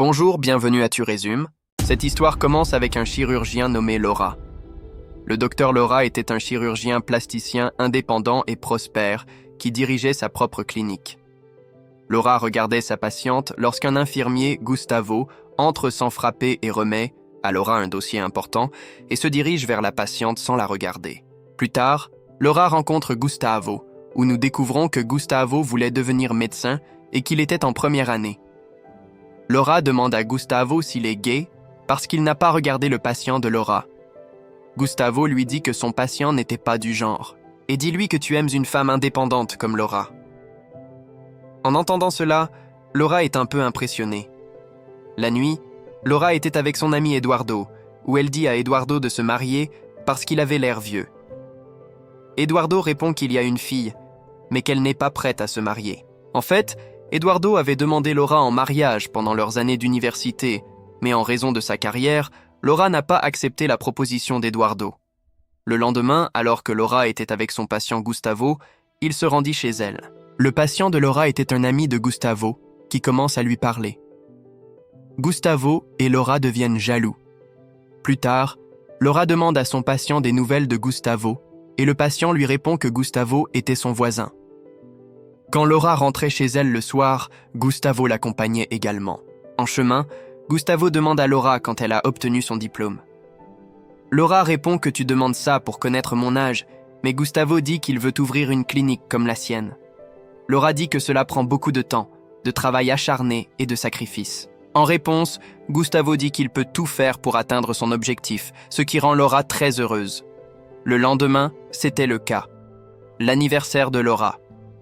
Bonjour, bienvenue à Tu résumes. Cette histoire commence avec un chirurgien nommé Laura. Le docteur Laura était un chirurgien plasticien indépendant et prospère qui dirigeait sa propre clinique. Laura regardait sa patiente lorsqu'un infirmier, Gustavo, entre sans frapper et remet à Laura un dossier important et se dirige vers la patiente sans la regarder. Plus tard, Laura rencontre Gustavo, où nous découvrons que Gustavo voulait devenir médecin et qu'il était en première année. Laura demande à Gustavo s'il est gay parce qu'il n'a pas regardé le patient de Laura. Gustavo lui dit que son patient n'était pas du genre et dis-lui que tu aimes une femme indépendante comme Laura. En entendant cela, Laura est un peu impressionnée. La nuit, Laura était avec son ami Eduardo, où elle dit à Eduardo de se marier parce qu'il avait l'air vieux. Eduardo répond qu'il y a une fille, mais qu'elle n'est pas prête à se marier. En fait, Eduardo avait demandé Laura en mariage pendant leurs années d'université, mais en raison de sa carrière, Laura n'a pas accepté la proposition d'Eduardo. Le lendemain, alors que Laura était avec son patient Gustavo, il se rendit chez elle. Le patient de Laura était un ami de Gustavo, qui commence à lui parler. Gustavo et Laura deviennent jaloux. Plus tard, Laura demande à son patient des nouvelles de Gustavo, et le patient lui répond que Gustavo était son voisin. Quand Laura rentrait chez elle le soir, Gustavo l'accompagnait également. En chemin, Gustavo demande à Laura quand elle a obtenu son diplôme. Laura répond que tu demandes ça pour connaître mon âge, mais Gustavo dit qu'il veut ouvrir une clinique comme la sienne. Laura dit que cela prend beaucoup de temps, de travail acharné et de sacrifices. En réponse, Gustavo dit qu'il peut tout faire pour atteindre son objectif, ce qui rend Laura très heureuse. Le lendemain, c'était le cas. L'anniversaire de Laura.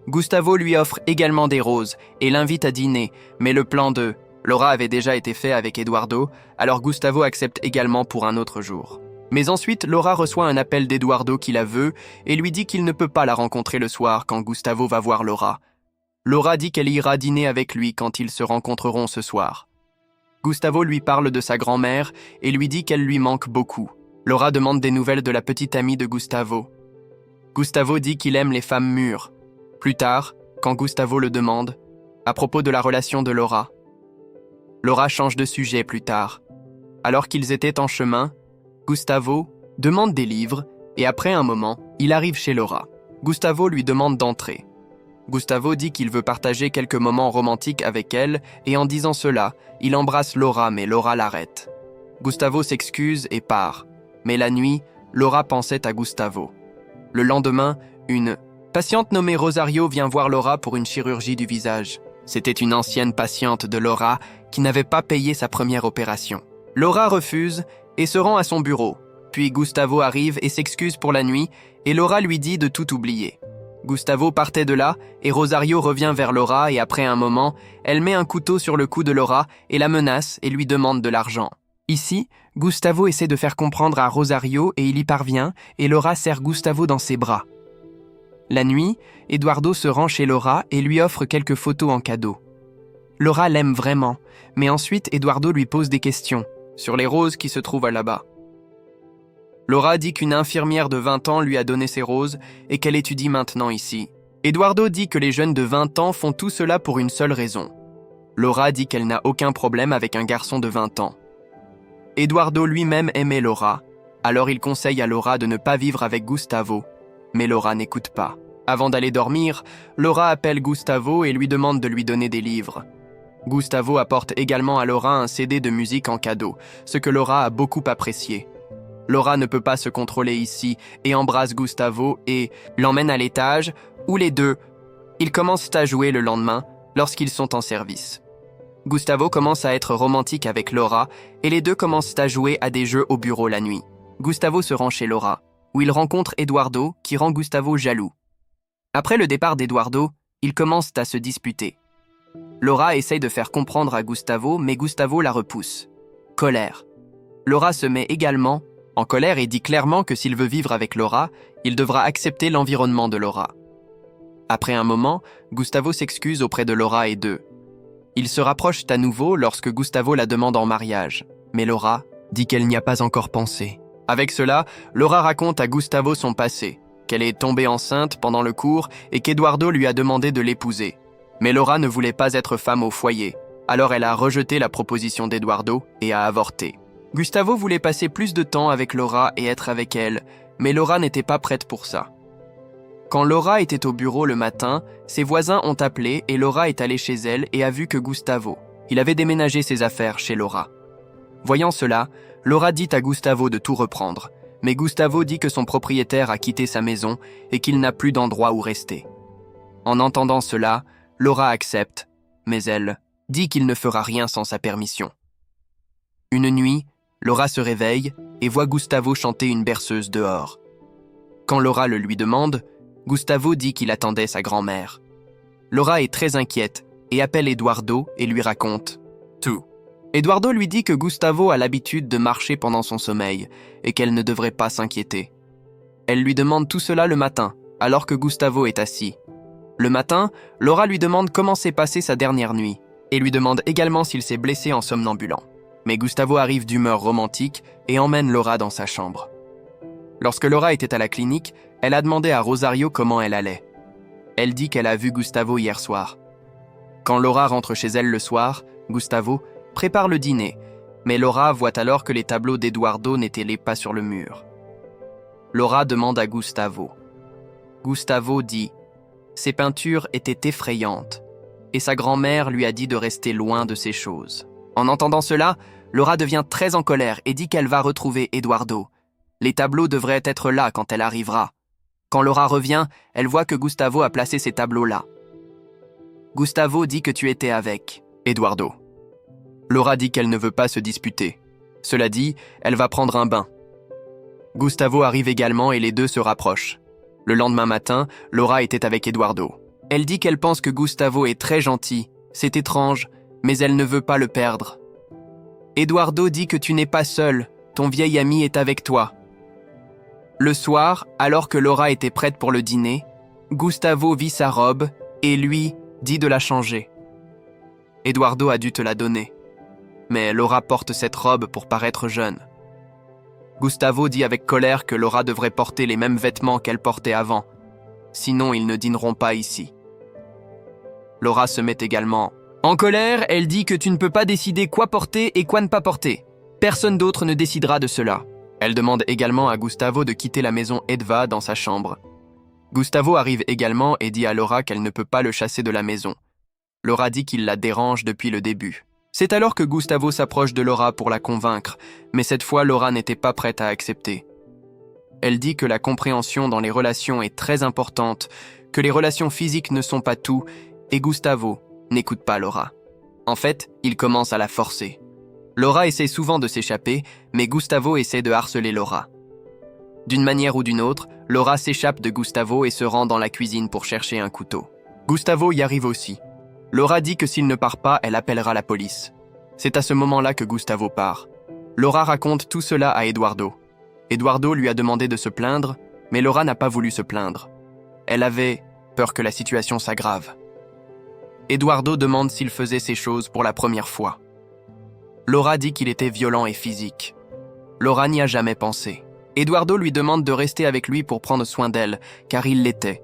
Gustavo lui offre également des roses et l'invite à dîner, mais le plan de Laura avait déjà été fait avec Eduardo, alors Gustavo accepte également pour un autre jour. Mais ensuite, Laura reçoit un appel d'Eduardo qui la veut et lui dit qu'il ne peut pas la rencontrer le soir quand Gustavo va voir Laura. Laura dit qu'elle ira dîner avec lui quand ils se rencontreront ce soir. Gustavo lui parle de sa grand-mère et lui dit qu'elle lui manque beaucoup. Laura demande des nouvelles de la petite amie de Gustavo. Gustavo dit qu'il aime les femmes mûres. Plus tard, quand Gustavo le demande, à propos de la relation de Laura. Laura change de sujet plus tard. Alors qu'ils étaient en chemin, Gustavo demande des livres et après un moment, il arrive chez Laura. Gustavo lui demande d'entrer. Gustavo dit qu'il veut partager quelques moments romantiques avec elle et en disant cela, il embrasse Laura mais Laura l'arrête. Gustavo s'excuse et part. Mais la nuit, Laura pensait à Gustavo. Le lendemain, une patiente nommée Rosario vient voir Laura pour une chirurgie du visage. C'était une ancienne patiente de Laura qui n'avait pas payé sa première opération. Laura refuse et se rend à son bureau. Puis Gustavo arrive et s'excuse pour la nuit et Laura lui dit de tout oublier. Gustavo partait de là et Rosario revient vers Laura et après un moment, elle met un couteau sur le cou de Laura et la menace et lui demande de l'argent. Ici, Gustavo essaie de faire comprendre à Rosario et il y parvient et Laura serre Gustavo dans ses bras. La nuit, Eduardo se rend chez Laura et lui offre quelques photos en cadeau. Laura l'aime vraiment, mais ensuite Eduardo lui pose des questions sur les roses qui se trouvent là-bas. Laura dit qu'une infirmière de 20 ans lui a donné ces roses et qu'elle étudie maintenant ici. Eduardo dit que les jeunes de 20 ans font tout cela pour une seule raison. Laura dit qu'elle n'a aucun problème avec un garçon de 20 ans. Eduardo lui-même aimait Laura, alors il conseille à Laura de ne pas vivre avec Gustavo. Mais Laura n'écoute pas. Avant d'aller dormir, Laura appelle Gustavo et lui demande de lui donner des livres. Gustavo apporte également à Laura un CD de musique en cadeau, ce que Laura a beaucoup apprécié. Laura ne peut pas se contrôler ici et embrasse Gustavo et l'emmène à l'étage où les deux, ils commencent à jouer le lendemain lorsqu'ils sont en service. Gustavo commence à être romantique avec Laura et les deux commencent à jouer à des jeux au bureau la nuit. Gustavo se rend chez Laura, où il rencontre Eduardo, qui rend Gustavo jaloux. Après le départ d'Eduardo, ils commencent à se disputer. Laura essaye de faire comprendre à Gustavo, mais Gustavo la repousse. Colère. Laura se met également en colère et dit clairement que s'il veut vivre avec Laura, il devra accepter l'environnement de Laura. Après un moment, Gustavo s'excuse auprès de Laura et d'eux. Ils se rapprochent à nouveau lorsque Gustavo la demande en mariage, mais Laura dit qu'elle n'y a pas encore pensé. Avec cela, Laura raconte à Gustavo son passé, qu'elle est tombée enceinte pendant le cours et qu'Eduardo lui a demandé de l'épouser. Mais Laura ne voulait pas être femme au foyer. Alors elle a rejeté la proposition d'Eduardo et a avorté. Gustavo voulait passer plus de temps avec Laura et être avec elle, mais Laura n'était pas prête pour ça. Quand Laura était au bureau le matin, ses voisins ont appelé et Laura est allée chez elle et a vu que Gustavo, il avait déménagé ses affaires chez Laura. Voyant cela, Laura dit à Gustavo de tout reprendre, mais Gustavo dit que son propriétaire a quitté sa maison et qu'il n'a plus d'endroit où rester. En entendant cela, Laura accepte, mais elle dit qu'il ne fera rien sans sa permission. Une nuit, Laura se réveille et voit Gustavo chanter une berceuse dehors. Quand Laura le lui demande, Gustavo dit qu'il attendait sa grand-mère. Laura est très inquiète et appelle Eduardo et lui raconte tout. Eduardo lui dit que Gustavo a l'habitude de marcher pendant son sommeil et qu'elle ne devrait pas s'inquiéter. Elle lui demande tout cela le matin, alors que Gustavo est assis. Le matin, Laura lui demande comment s'est passée sa dernière nuit et lui demande également s'il s'est blessé en somnambulant. Mais Gustavo arrive d'humeur romantique et emmène Laura dans sa chambre. Lorsque Laura était à la clinique, elle a demandé à Rosario comment elle allait. Elle dit qu'elle a vu Gustavo hier soir. Quand Laura rentre chez elle le soir, Gustavo prépare le dîner, mais Laura voit alors que les tableaux d'Eduardo n'étaient pas sur le mur. Laura demande à Gustavo. Gustavo dit « Ces peintures étaient effrayantes » et sa grand-mère lui a dit de rester loin de ces choses. En entendant cela, Laura devient très en colère et dit qu'elle va retrouver Eduardo. Les tableaux devraient être là quand elle arrivera. Quand Laura revient, elle voit que Gustavo a placé ces tableaux là. Gustavo dit que tu étais avec Eduardo. Laura dit qu'elle ne veut pas se disputer. Cela dit, elle va prendre un bain. Gustavo arrive également et les deux se rapprochent. Le lendemain matin, Laura était avec Eduardo. Elle dit qu'elle pense que Gustavo est très gentil, c'est étrange, mais elle ne veut pas le perdre. Eduardo dit que tu n'es pas seul, ton vieil ami est avec toi. Le soir, alors que Laura était prête pour le dîner, Gustavo vit sa robe et lui dit de la changer. Eduardo a dû te la donner, mais Laura porte cette robe pour paraître jeune. Gustavo dit avec colère que Laura devrait porter les mêmes vêtements qu'elle portait avant, sinon ils ne dîneront pas ici. Laura se met également en colère, elle dit que tu ne peux pas décider quoi porter et quoi ne pas porter. Personne d'autre ne décidera de cela. Elle demande également à Gustavo de quitter la maison Edva dans sa chambre. Gustavo arrive également et dit à Laura qu'elle ne peut pas le chasser de la maison. Laura dit qu'il la dérange depuis le début. C'est alors que Gustavo s'approche de Laura pour la convaincre, mais cette fois Laura n'était pas prête à accepter. Elle dit que la compréhension dans les relations est très importante, que les relations physiques ne sont pas tout, et Gustavo n'écoute pas Laura. En fait, il commence à la forcer. Laura essaie souvent de s'échapper, mais Gustavo essaie de harceler Laura. D'une manière ou d'une autre, Laura s'échappe de Gustavo et se rend dans la cuisine pour chercher un couteau. Gustavo y arrive aussi. Laura dit que s'il ne part pas, elle appellera la police. C'est à ce moment-là que Gustavo part. Laura raconte tout cela à Eduardo. Eduardo lui a demandé de se plaindre, mais Laura n'a pas voulu se plaindre. Elle avait peur que la situation s'aggrave. Eduardo demande s'il faisait ces choses pour la première fois. Laura dit qu'il était violent et physique. Laura n'y a jamais pensé. Eduardo lui demande de rester avec lui pour prendre soin d'elle, car il l'était.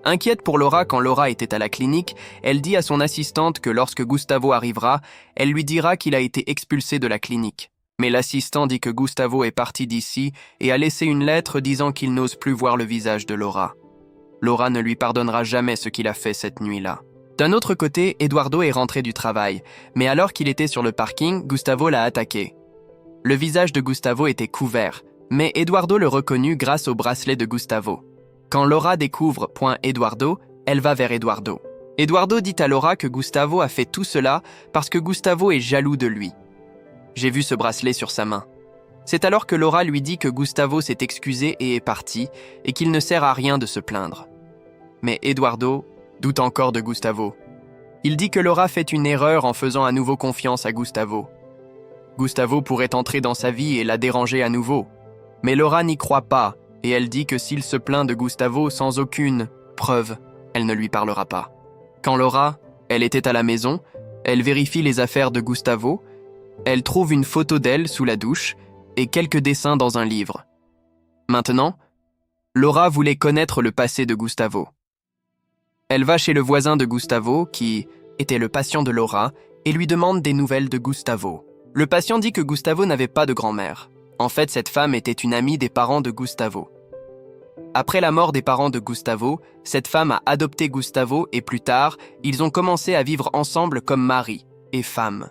Inquiète pour Laura quand Laura était à la clinique, elle dit à son assistante que lorsque Gustavo arrivera, elle lui dira qu'il a été expulsé de la clinique. Mais l'assistant dit que Gustavo est parti d'ici et a laissé une lettre disant qu'il n'ose plus voir le visage de Laura. Laura ne lui pardonnera jamais ce qu'il a fait cette nuit-là. D'un autre côté, Eduardo est rentré du travail, mais alors qu'il était sur le parking, Gustavo l'a attaqué. Le visage de Gustavo était couvert, mais Eduardo le reconnut grâce au bracelet de Gustavo. Quand Laura découvre Eduardo, elle va vers Eduardo. Eduardo dit à Laura que Gustavo a fait tout cela parce que Gustavo est jaloux de lui. J'ai vu ce bracelet sur sa main. C'est alors que Laura lui dit que Gustavo s'est excusé et est parti, et qu'il ne sert à rien de se plaindre. Mais Eduardo doute encore de Gustavo. Il dit que Laura fait une erreur en faisant à nouveau confiance à Gustavo. Gustavo pourrait entrer dans sa vie et la déranger à nouveau. Mais Laura n'y croit pas, et elle dit que s'il se plaint de Gustavo sans aucune preuve, elle ne lui parlera pas. Quand Laura, elle était à la maison, elle vérifie les affaires de Gustavo, elle trouve une photo d'elle sous la douche et quelques dessins dans un livre. Maintenant, Laura voulait connaître le passé de Gustavo. Elle va chez le voisin de Gustavo qui était le patient de Laura et lui demande des nouvelles de Gustavo. Le patient dit que Gustavo n'avait pas de grand-mère. En fait, cette femme était une amie des parents de Gustavo. Après la mort des parents de Gustavo, cette femme a adopté Gustavo et plus tard, ils ont commencé à vivre ensemble comme mari et femme.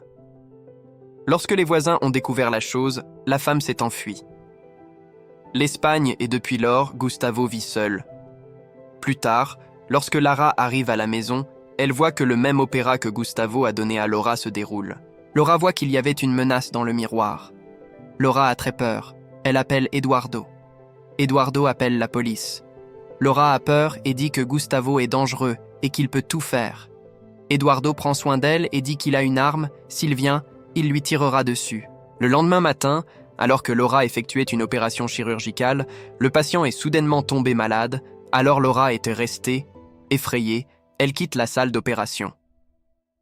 Lorsque les voisins ont découvert la chose, la femme s'est enfuie. L'Espagne et depuis lors, Gustavo vit seul. Plus tard, lorsque Lara arrive à la maison, elle voit que le même opéra que Gustavo a donné à Laura se déroule. Laura voit qu'il y avait une menace dans le miroir. Laura a très peur. Elle appelle Eduardo. Eduardo appelle la police. Laura a peur et dit que Gustavo est dangereux et qu'il peut tout faire. Eduardo prend soin d'elle et dit qu'il a une arme. S'il vient, il lui tirera dessus. Le lendemain matin, alors que Laura effectuait une opération chirurgicale, le patient est soudainement tombé malade. Alors Laura était restée, effrayée, elle quitte la salle d'opération.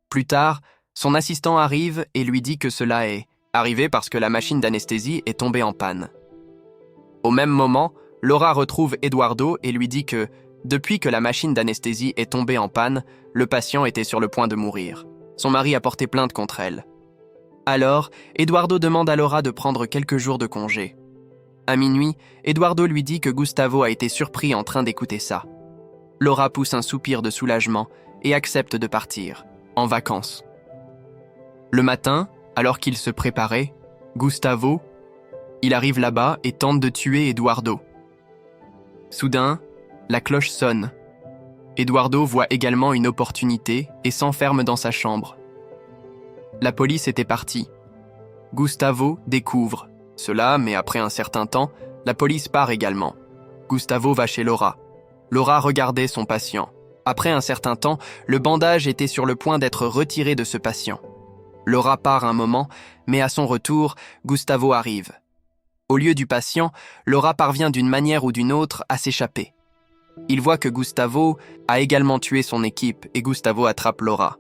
Plus tard, son assistant arrive et lui dit que cela est arrivé parce que la machine d'anesthésie est tombée en panne. Au même moment, Laura retrouve Eduardo et lui dit que, depuis que la machine d'anesthésie est tombée en panne, le patient était sur le point de mourir. Son mari a porté plainte contre elle. Alors, Eduardo demande à Laura de prendre quelques jours de congé. À minuit, Eduardo lui dit que Gustavo a été surpris en train d'écouter ça. Laura pousse un soupir de soulagement et accepte de partir, en vacances. Le matin, alors qu'il se préparait, Gustavo, il arrive là-bas et tente de tuer Eduardo. Soudain, la cloche sonne. Eduardo voit également une opportunité et s'enferme dans sa chambre. La police était partie. Gustavo découvre cela, mais après un certain temps, la police part également. Gustavo va chez Laura. Laura regardait son patient. Après un certain temps, le bandage était sur le point d'être retiré de ce patient. Laura part un moment, mais à son retour, Gustavo arrive. Au lieu du patient, Laura parvient d'une manière ou d'une autre à s'échapper. Il voit que Gustavo a également tué son équipe et Gustavo attrape Laura.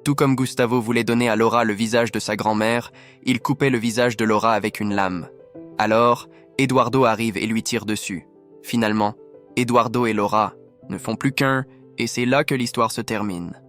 Tout comme Gustavo voulait donner à Laura le visage de sa grand-mère, il coupait le visage de Laura avec une lame. Alors, Eduardo arrive et lui tire dessus. Finalement, Eduardo et Laura ne font plus qu'un, et c'est là que l'histoire se termine.